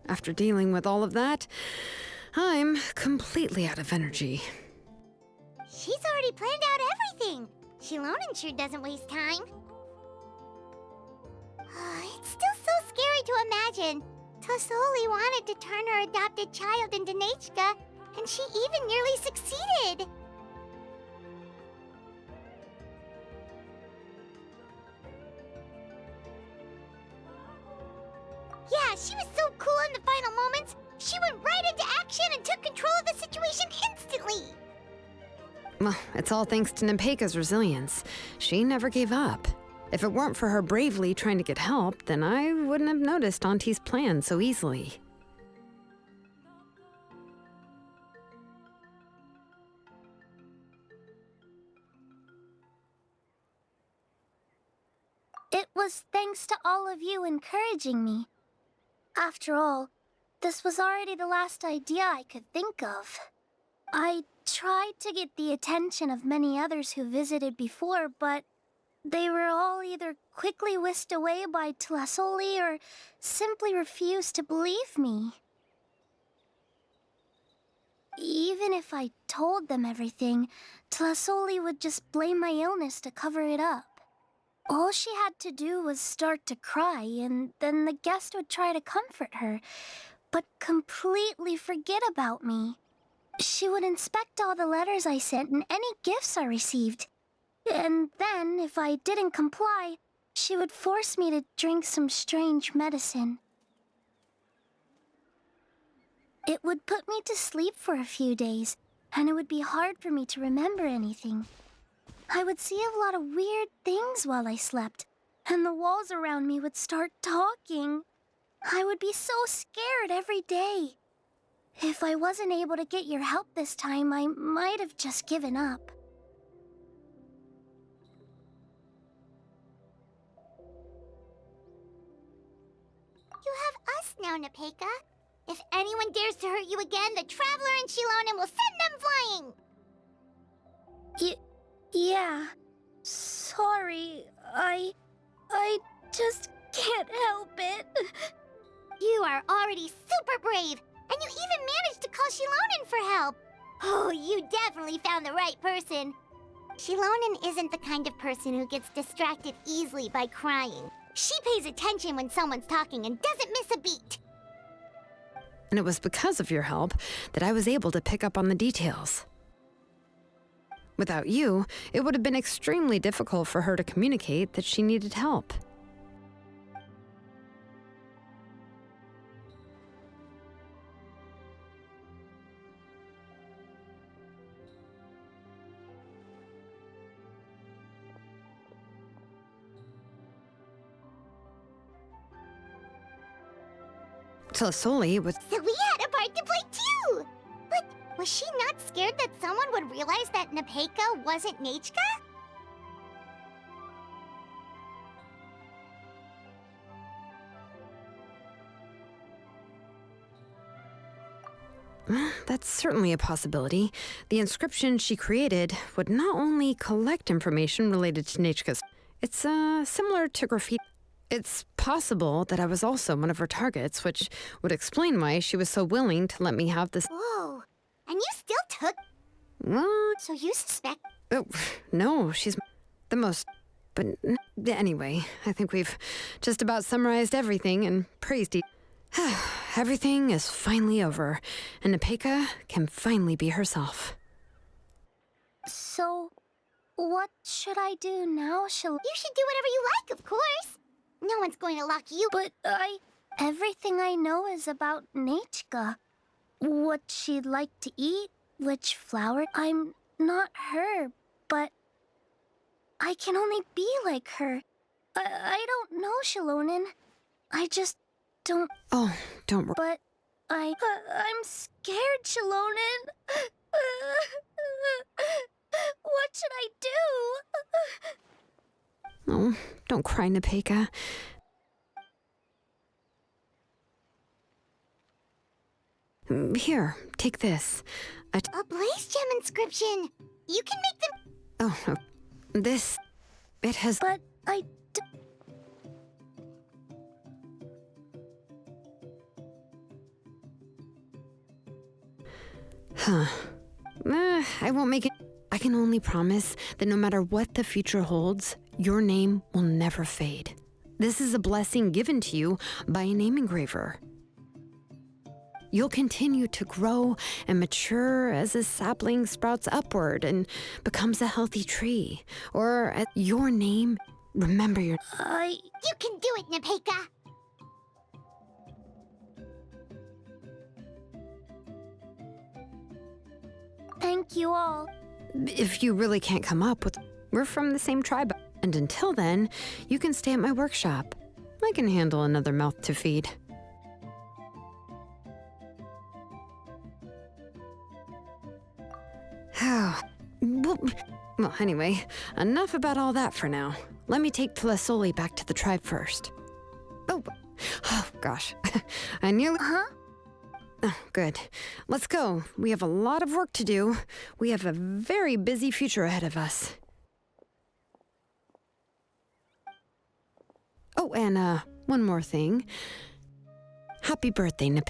After dealing with all of that, I'm completely out of energy. She's already planned out everything. Shilonen sure doesn't waste time. It's still so scary to imagine. Tlazolli wanted to turn her adopted child into Nechka, and she even nearly succeeded. Yeah, she was so cool in the final moments. She went right into action and took control of the situation instantly. Well, it's all thanks to Nepeka's resilience. She never gave up. If it weren't for her bravely trying to get help, then I wouldn't have noticed Auntie's plan so easily. It was thanks to all of you encouraging me. After all, this was already the last idea I could think of. I tried to get the attention of many others who visited before, but they were all either quickly whisked away by Tlazolli or simply refused to believe me. Even if I told them everything, Tlazolli would just blame my illness to cover it up. All she had to do was start to cry, and then the guest would try to comfort her, but completely forget about me. She would inspect all the letters I sent and any gifts I received. And then, if I didn't comply, she would force me to drink some strange medicine. It would put me to sleep for a few days, and it would be hard for me to remember anything. I would see a lot of weird things while I slept, and the walls around me would start talking. I would be so scared every day. If I wasn't able to get your help this time, I might have just given up. You have us now, Nepeka. If anyone dares to hurt you again, the Traveler and Shilonen will send them flying! Yeah. Sorry, I just can't help it. You are already super brave, and you even managed to call Shilonen for help. Oh, you definitely found the right person. Shilonen isn't the kind of person who gets distracted easily by crying. She pays attention when someone's talking and doesn't miss a beat. And it was because of your help that I was able to pick up on the details. Without you, it would have been extremely difficult for her to communicate that she needed help. Tlazolli was... So we had a part to play too! But was she not scared that someone would realize that Nepeka wasn't Nechka? That's certainly a possibility. The inscription she created would not only collect information related to Nechka's... It's similar to graffiti. It's possible that I was also one of her targets, which would explain why she was so willing to let me have this... Whoa, and you still took... What? So you suspect... Oh, no, she's the most... But anyway, I think we've just about summarized everything and praised each... Everything is finally over, and Nepeka can finally be herself. So, what should I do now? You should do whatever you like, of course. No one's going to lock you. But everything I know is about Nechka. What she'd like to eat, which flower. I'm not her, but I can only be like her. I don't know, Shilonen. I just don't... Oh, don't worry. But I'm scared, Chalonin. What should I do? Oh, don't cry, Nepeka. Here, take this. A blaze gem inscription. You can make them. Oh, this... It has... But Huh. I won't make it... I can only promise that no matter what the future holds, your name will never fade. This is a blessing given to you by a name engraver. You'll continue to grow and mature as a sapling sprouts upward and becomes a healthy tree. Or at your name, remember your... You can do it, Nepeka. Thank you all. If you really can't come up with... We're from the same tribe. And until then, you can stay at my workshop. I can handle another mouth to feed. Well, anyway, enough about all that for now. Let me take Tlazolli back to the tribe first. Oh gosh. I nearly... Huh? Oh, good. Let's go. We have a lot of work to do. We have a very busy future ahead of us. Oh, and one more thing. Happy birthday, Nip.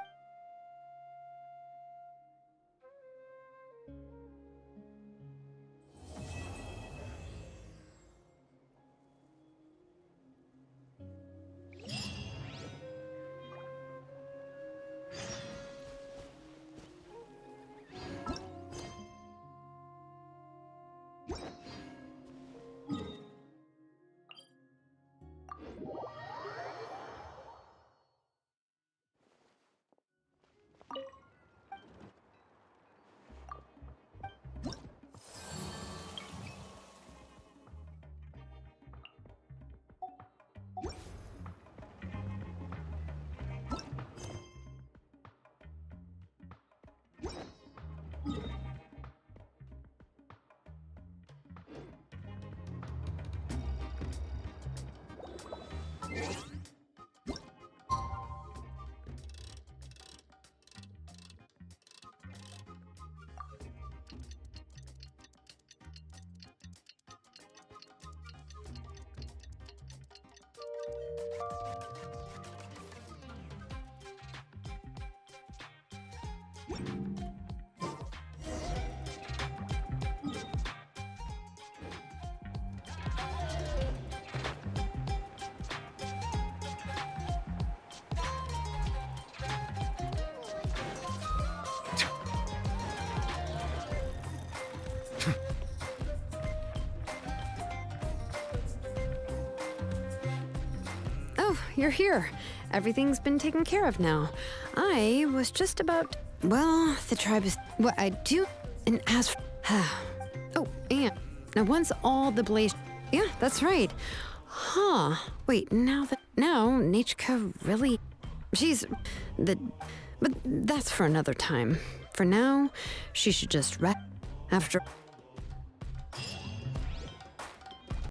Oh, you're here. Everything's been taken care of now. I was just about... Well, the tribe is... What I do... And as for... Oh, and... Now once all the blaze... Yeah, that's right. Huh. Wait, now Nachka really... She's... But that's for another time. For now, she should just rest. After...